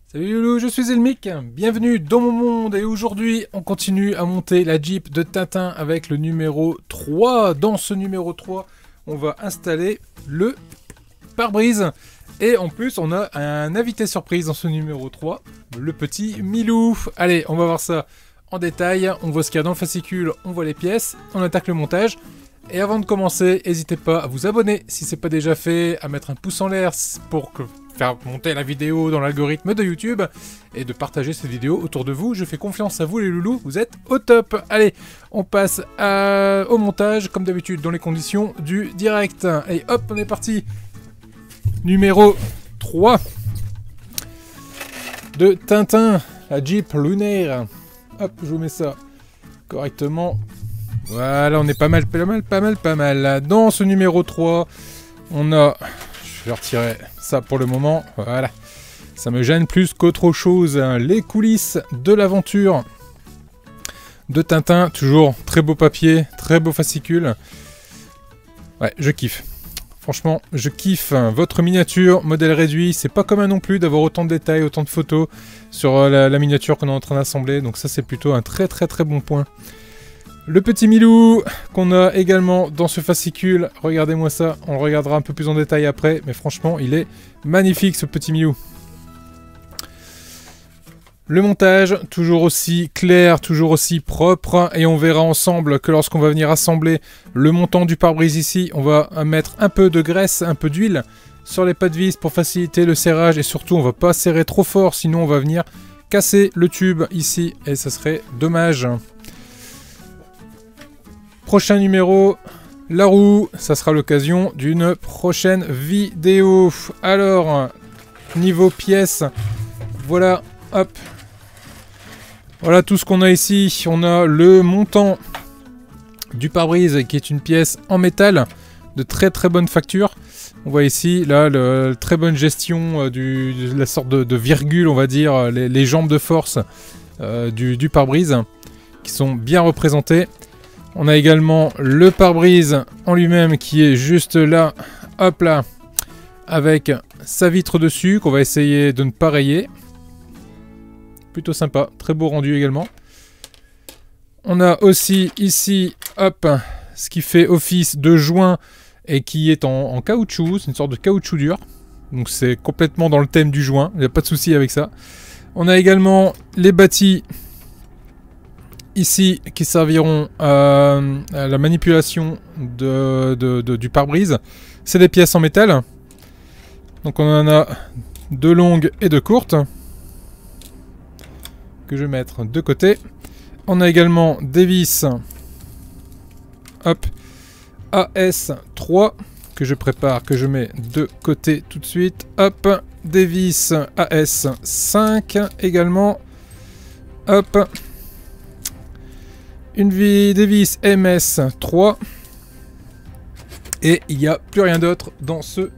Salut Loulou, je suis Elmic, bienvenue dans mon monde et aujourd'hui on continue à monter la Jeep de Tintin avec le numéro 3. Dans ce numéro 3, on va installer le pare-brise et en plus on a un invité surprise dans ce numéro 3, le petit Milou. Allez, on va voir ça en détail, on voit ce qu'il y a dans le fascicule, on voit les pièces, on attaque le montage. Et avant de commencer, n'hésitez pas à vous abonner si ce n'est pas déjà fait, à mettre un pouce en l'air pour faire monter la vidéo dans l'algorithme de YouTube et de partager cette vidéo autour de vous. Je fais confiance à vous les loulous, vous êtes au top. Allez, on passe au montage comme d'habitude dans les conditions du direct. Et hop, on est parti. Numéro 3 de Tintin, la Jeep lunaire. Hop, je vous mets ça correctement. Voilà, on est pas mal. Dans ce numéro 3, on a... Je vais retirer ça pour le moment. Voilà. Ça me gêne plus qu'autre chose. Les coulisses de l'aventure de Tintin. Toujours très beau papier, très beau fascicule. Ouais, je kiffe. Franchement, je kiffe. Votre miniature, modèle réduit. C'est pas commun non plus d'avoir autant de détails, autant de photos sur la miniature qu'on est en train d'assembler. Donc ça, c'est plutôt un très bon point. Le petit Milou qu'on a également dans ce fascicule, regardez-moi ça, on le regardera un peu plus en détail après, mais franchement il est magnifique ce petit Milou. Le montage, toujours aussi clair, toujours aussi propre, et on verra ensemble que lorsqu'on va venir assembler le montant du pare-brise ici, on va mettre un peu de graisse, un peu d'huile sur les pas de vis pour faciliter le serrage, et surtout on va pas serrer trop fort, sinon on va venir casser le tube ici, et ça serait dommage. Prochain numéro, la roue, ça sera l'occasion d'une prochaine vidéo. Alors, niveau pièces, voilà, hop. Voilà tout ce qu'on a ici. On a le montant du pare-brise qui est une pièce en métal de très bonne facture. On voit ici, là, très bonne gestion de la sorte de virgule, on va dire, les jambes de force du pare-brise qui sont bien représentées. On a également le pare-brise en lui-même qui est juste là, hop là, avec sa vitre dessus qu'on va essayer de ne pas rayer. Plutôt sympa, très beau rendu également. On a aussi ici, hop, ce qui fait office de joint et qui est en caoutchouc, c'est une sorte de caoutchouc dur. Donc c'est complètement dans le thème du joint, il n'y a pas de souci avec ça. On a également les bâtis ici qui serviront à la manipulation du pare-brise. C'est des pièces en métal. Donc on en a de longues et de courtes. Que je vais mettre de côté. On a également des vis. Hop. AS3 que je prépare, que je mets de côté tout de suite. Hop. Des vis AS5 également. Hop. Des vis MS3. Et il n'y a plus rien d'autre dans ce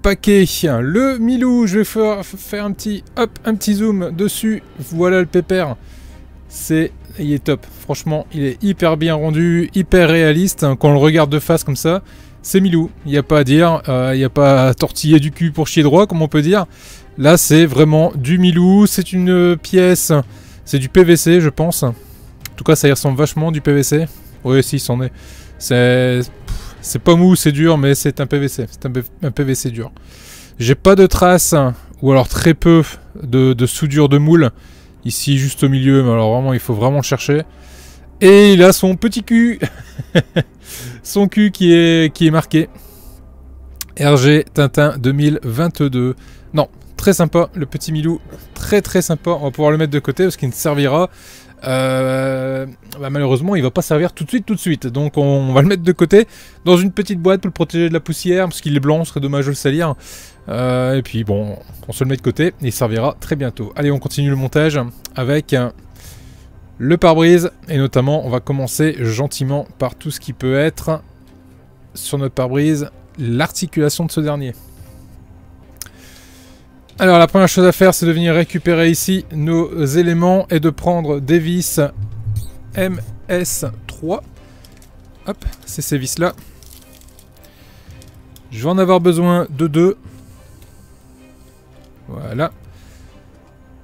paquet. Le Milou, je vais faire un petit zoom dessus. Voilà le pépère. Il est top. Franchement, il est hyper bien rendu, hyper réaliste. Quand on le regarde de face comme ça, c'est Milou. Il n'y a pas à dire. Il n'y a pas à tortiller du cul pour chier droit, comme on peut dire. Là, c'est vraiment du Milou. C'est une pièce. C'est du PVC, je pense. En tout cas, ça y ressemble vachement du PVC. Oui, si, c'en est. C'est pas mou, c'est dur, mais c'est un PVC. C'est un PVC dur. J'ai pas de traces, ou alors très peu, de soudure de moule. Ici, juste au milieu, mais alors vraiment, il faut vraiment le chercher. Et il a son petit cul. Son cul qui est marqué. RG Tintin 2022. Non, très sympa, le petit Milou. Très sympa. On va pouvoir le mettre de côté parce qu'il ne servira... malheureusement il va pas servir tout de suite, donc on va le mettre de côté dans une petite boîte pour le protéger de la poussière parce qu'il est blanc, ce serait dommage de le salir, et puis bon, on se le met de côté et il servira très bientôt. Allez, on continue le montage avec le pare-brise et notamment on va commencer gentiment par tout ce qui peut être sur notre pare-brise, l'articulation de ce dernier. Alors la première chose à faire, c'est de venir récupérer ici nos éléments et de prendre des vis MS3. Hop, c'est ces vis là. Je vais en avoir besoin de 2. Voilà.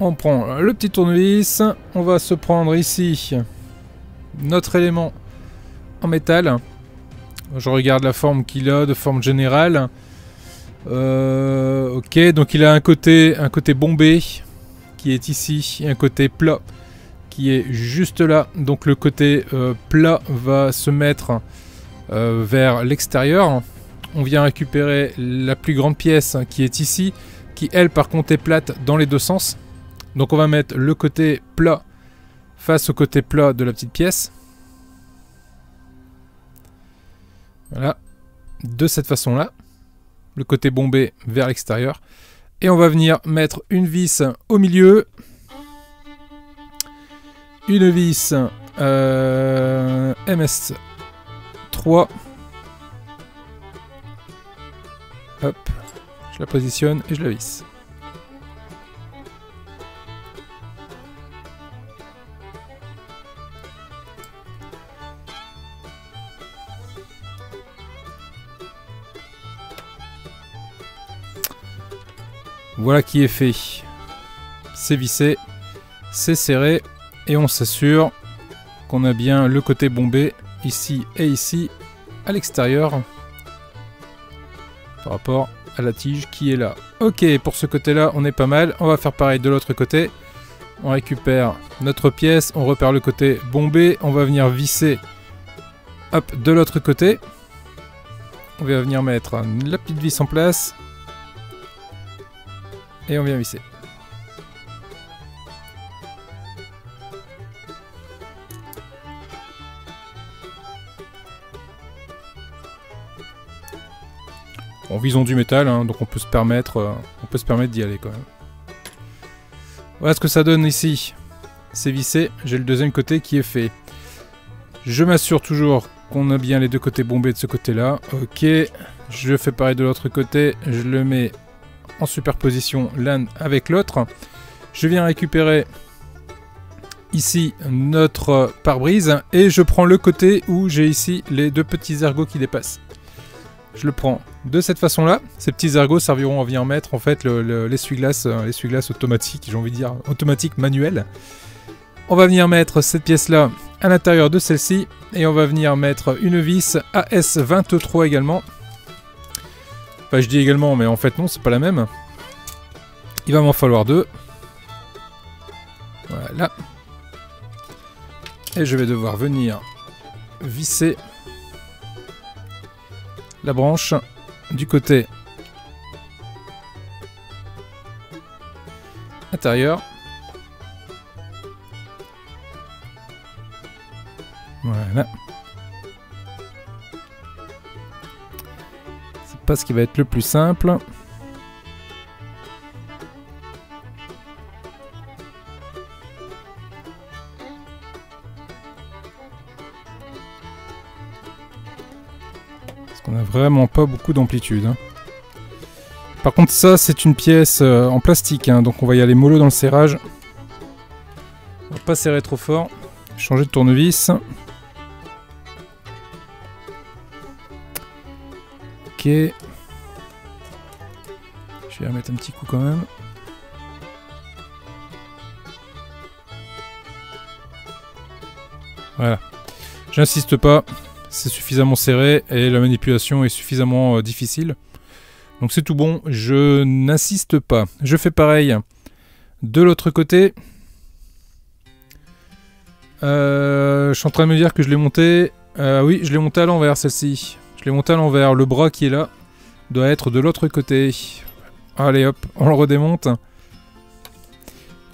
On prend le petit tournevis. On va se prendre ici notre élément en métal. Je regarde la forme qu'il a, de forme générale. Ok, donc il a un côté bombé qui est ici et un côté plat qui est juste là. Donc le côté plat va se mettre vers l'extérieur. On vient récupérer la plus grande pièce qui est ici, qui elle par contre est plate dans les deux sens. Donc on va mettre le côté plat face au côté plat de la petite pièce. Voilà, de cette façon-là. Le côté bombé vers l'extérieur. Et on va venir mettre une vis au milieu. Une vis MS3. Hop, je la positionne et je la visse. Voilà qui est fait. C'est vissé, c'est serré et on s'assure qu'on a bien le côté bombé ici et ici à l'extérieur par rapport à la tige qui est là. Ok, pour ce côté-là, on est pas mal. On va faire pareil de l'autre côté. On récupère notre pièce, on repère le côté bombé, on va venir visser hop, de l'autre côté. On va venir mettre la petite vis en place. Et on vient visser. Bon, visons du métal, hein, donc on peut se permettre d'y aller quand même. Voilà ce que ça donne ici. C'est vissé. J'ai le deuxième côté qui est fait. Je m'assure toujours qu'on a bien les deux côtés bombés de ce côté-là. Ok. Je fais pareil de l'autre côté. Je le mets en superposition l'un avec l'autre. Je viens récupérer ici notre pare-brise et je prends le côté où j'ai ici les deux petits ergots qui dépassent. Je le prends de cette façon-là. Ces petits ergots serviront à venir mettre en fait l'essuie-glace automatique, j'ai envie de dire automatique manuel. On va venir mettre cette pièce-là à l'intérieur de celle-ci et on va venir mettre une vis AS23 également. Enfin, je dis également, mais en fait non, c'est pas la même. Il va m'en falloir deux. Voilà. Et je vais devoir venir visser la branche du côté intérieur. Voilà. C'est pas ce qui va être le plus simple. Parce qu'on n'a vraiment pas beaucoup d'amplitude. Hein. Par contre ça c'est une pièce en plastique, hein, donc on va y aller mollo dans le serrage. On va pas serrer trop fort. Changer de tournevis. Ok. Je vais remettre un petit coup quand même. Voilà. J'insiste pas. C'est suffisamment serré et la manipulation est suffisamment difficile. Donc c'est tout bon. Je n'insiste pas. Je fais pareil de l'autre côté. Je suis en train de me dire que je l'ai monté. Oui, je l'ai monté à l'envers celle-ci. Je l'ai monté à l'envers. Le bras qui est là doit être de l'autre côté. Allez hop, on le redémonte.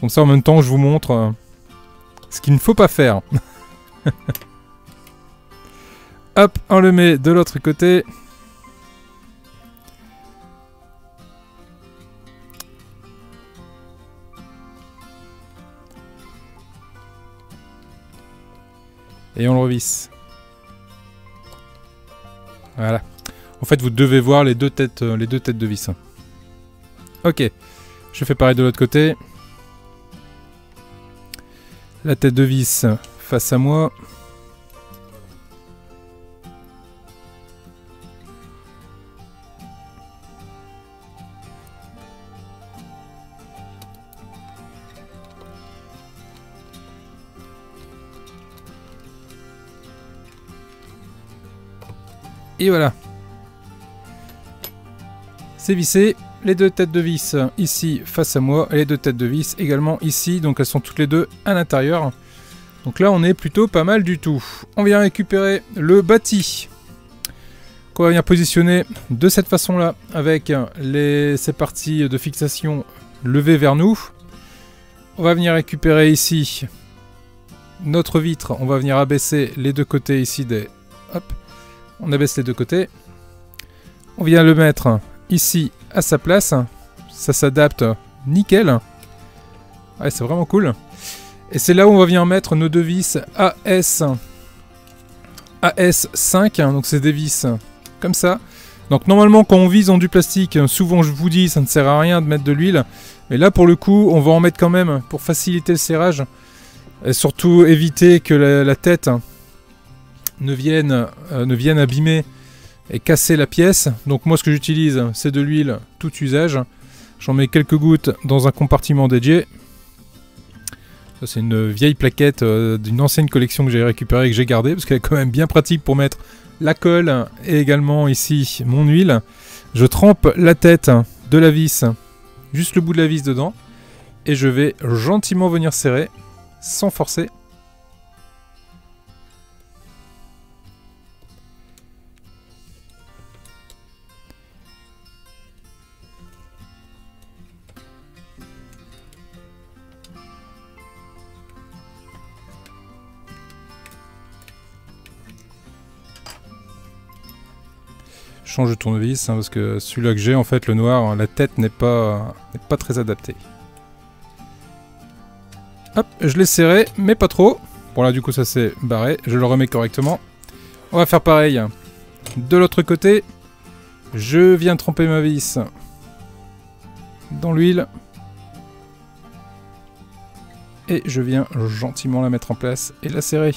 Comme ça en même temps je vous montre ce qu'il ne faut pas faire. Hop, on le met de l'autre côté. Et on le revisse. Voilà. En fait, vous devez voir les deux têtes de vis. Ok. Je fais pareil de l'autre côté. La tête de vis face à moi. Et voilà. C'est vissé. Les deux têtes de vis ici face à moi. Et les deux têtes de vis également ici. Donc elles sont toutes les deux à l'intérieur. Donc là on est plutôt pas mal du tout. On vient récupérer le bâti. Qu'on va venir positionner de cette façon là. Avec ces parties de fixation levées vers nous. On va venir récupérer ici notre vitre. On va venir abaisser les deux côtés ici des... Hop. On abaisse les deux côtés. On vient le mettre ici à sa place. Ça s'adapte nickel. Ouais, c'est vraiment cool. Et c'est là où on va venir mettre nos deux vis AS5. Donc c'est des vis comme ça. Donc normalement quand on vise en du plastique, souvent je vous dis ça ne sert à rien de mettre de l'huile. Mais là pour le coup on va en mettre quand même pour faciliter le serrage. Et surtout éviter que la tête ne vienne abîmer et casser la pièce. Donc moi ce que j'utilise c'est de l'huile tout usage. J'en mets quelques gouttes dans un compartiment dédié. Ça c'est une vieille plaquette d'une ancienne collection que j'ai récupérée et que j'ai gardée parce qu'elle est quand même bien pratique pour mettre la colle et également ici mon huile. Je trempe la tête de la vis, juste le bout de la vis dedans et je vais gentiment venir serrer sans forcer. Je change de tournevis parce que celui-là que j'ai en fait le noir, la tête n'est pas très adaptée. Hop, je l'ai serré mais pas trop. Bon là du coup ça s'est barré, je le remets correctement. On va faire pareil de l'autre côté. Je viens tremper ma vis dans l'huile. Et je viens gentiment la mettre en place et la serrer.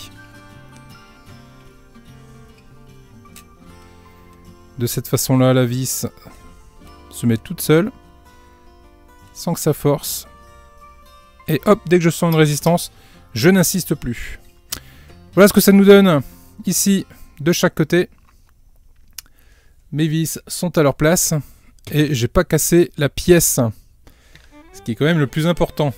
De cette façon-là, la vis se met toute seule, sans que ça force. Et hop, dès que je sens une résistance, je n'insiste plus. Voilà ce que ça nous donne ici, de chaque côté. Mes vis sont à leur place et j'ai pas cassé la pièce, ce qui est quand même le plus important.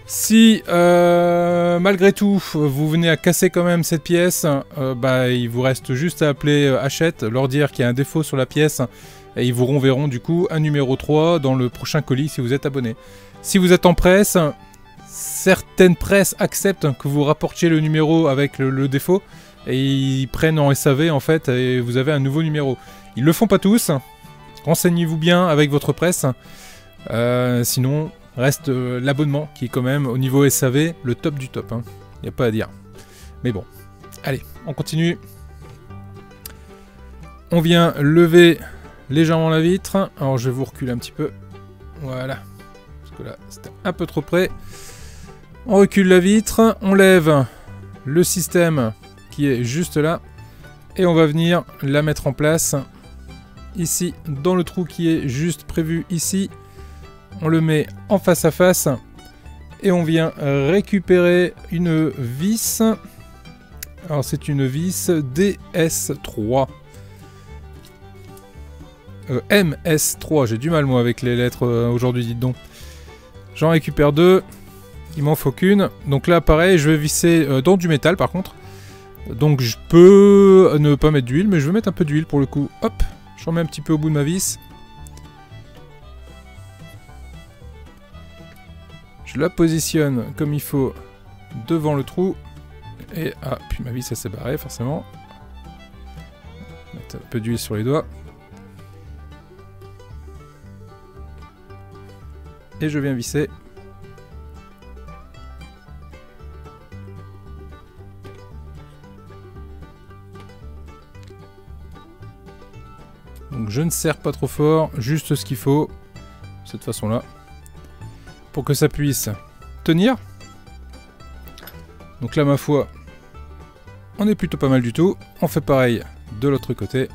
Si malgré tout vous venez à casser quand même cette pièce, il vous reste juste à appeler Hachette, leur dire qu'il y a un défaut sur la pièce et ils vous renverront du coup un numéro 3 dans le prochain colis si vous êtes abonné. Si vous êtes en presse, certaines presses acceptent que vous rapportiez le numéro avec le défaut et ils prennent en SAV en fait et vous avez un nouveau numéro. Ils le font pas tous, renseignez-vous bien avec votre presse, sinon... Reste l'abonnement qui est quand même au niveau SAV le top du top. Il n'y a pas à dire. Mais bon. Allez, on continue. On vient lever légèrement la vitre. Alors je vais vous reculer un petit peu. Voilà. Parce que là, c'était un peu trop près. On recule la vitre. On lève le système qui est juste là. Et on va venir la mettre en place. Ici, dans le trou qui est juste prévu ici. On le met en face à face et on vient récupérer une vis. Alors c'est une vis DS3. MS3, j'ai du mal moi avec les lettres aujourd'hui, dites donc. J'en récupère deux, il m'en faut qu'une. Donc là pareil, je vais visser dans du métal par contre. Donc je peux ne pas mettre d'huile, mais je vais mettre un peu d'huile pour le coup. Hop, j'en mets un petit peu au bout de ma vis. Je la positionne comme il faut devant le trou. Et ah, puis ma vis ça s'est barré forcément. Mettre un peu d'huile sur les doigts. Et je viens visser. Donc je ne serre pas trop fort, juste ce qu'il faut, de cette façon-là. Pour que ça puisse tenir. Donc là, ma foi, on est plutôt pas mal du tout. On fait pareil de l'autre côté.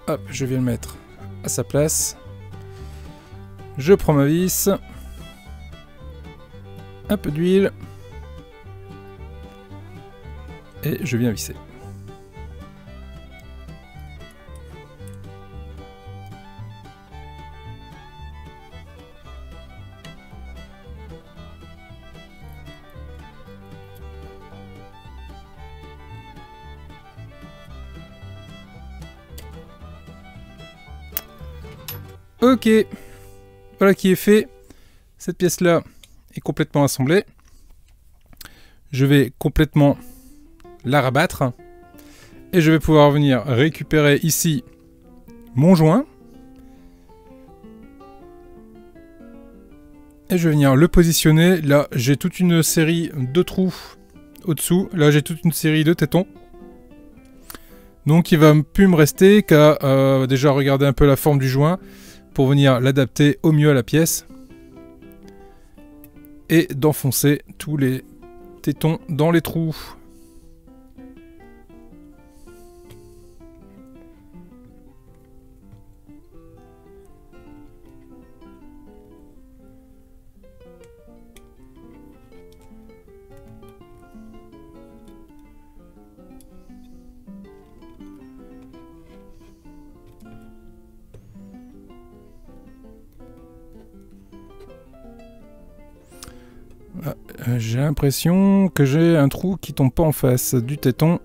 Hop, je viens le mettre à sa place. Je prends ma vis. un peu d'huile. Et je viens visser. Ok, voilà qui est fait. Cette pièce-là est complètement assemblée. Je vais complètement la rabattre. Et je vais pouvoir venir récupérer ici mon joint. Et je vais venir le positionner. Là, j'ai toute une série de trous au-dessous. Là, j'ai toute une série de tétons. Donc, il va plus me rester qu'à déjà regarder un peu la forme du joint pour venir l'adapter au mieux à la pièce. Et d'enfoncer tous les tétons dans les trous. J'ai l'impression que j'ai un trou qui tombe pas en face du téton.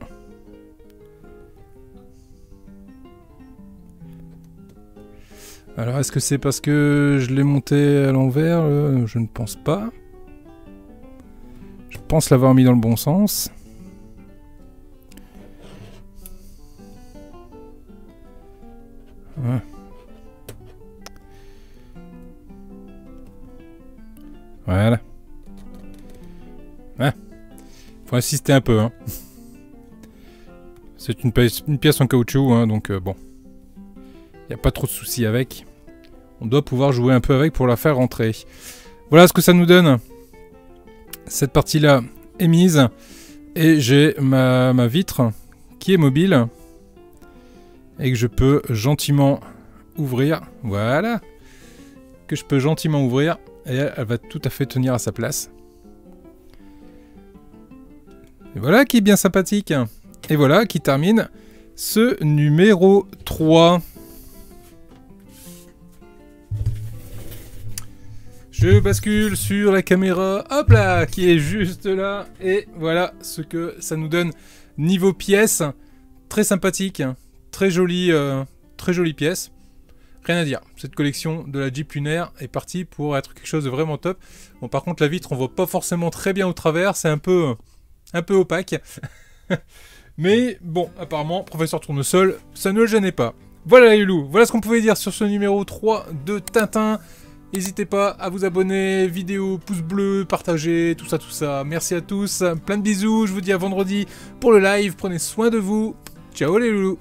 Alors est-ce que c'est parce que je l'ai monté à l'envers? Je ne pense pas. Je pense l'avoir mis dans le bon sens. Ouais. Voilà. Ouais. Faut insister un peu, hein. C'est une pièce en caoutchouc, hein, donc bon. Il n'y a pas trop de soucis avec. On doit pouvoir jouer un peu avec pour la faire rentrer. Voilà ce que ça nous donne. Cette partie-là est mise. Et j'ai ma vitre qui est mobile. Et que je peux gentiment ouvrir. Voilà. Que je peux gentiment ouvrir. Et elle va tout à fait tenir à sa place. Et voilà qui est bien sympathique. Et voilà qui termine ce numéro 3. Je bascule sur la caméra, hop là, qui est juste là. Et voilà ce que ça nous donne niveau pièce. Très sympathique, très jolie pièce. Rien à dire. Cette collection de la Jeep Lunaire est partie pour être quelque chose de vraiment top. Bon, par contre, la vitre, on voit pas forcément très bien au travers. C'est un peu opaque. Mais bon, apparemment, Professeur Tournesol, ça ne le gênait pas. Voilà les loulous, voilà ce qu'on pouvait dire sur ce numéro 3 de Tintin. N'hésitez pas à vous abonner, vidéo, pouce bleu, partager, tout ça. Merci à tous, plein de bisous, je vous dis à vendredi pour le live, prenez soin de vous. Ciao les loulous.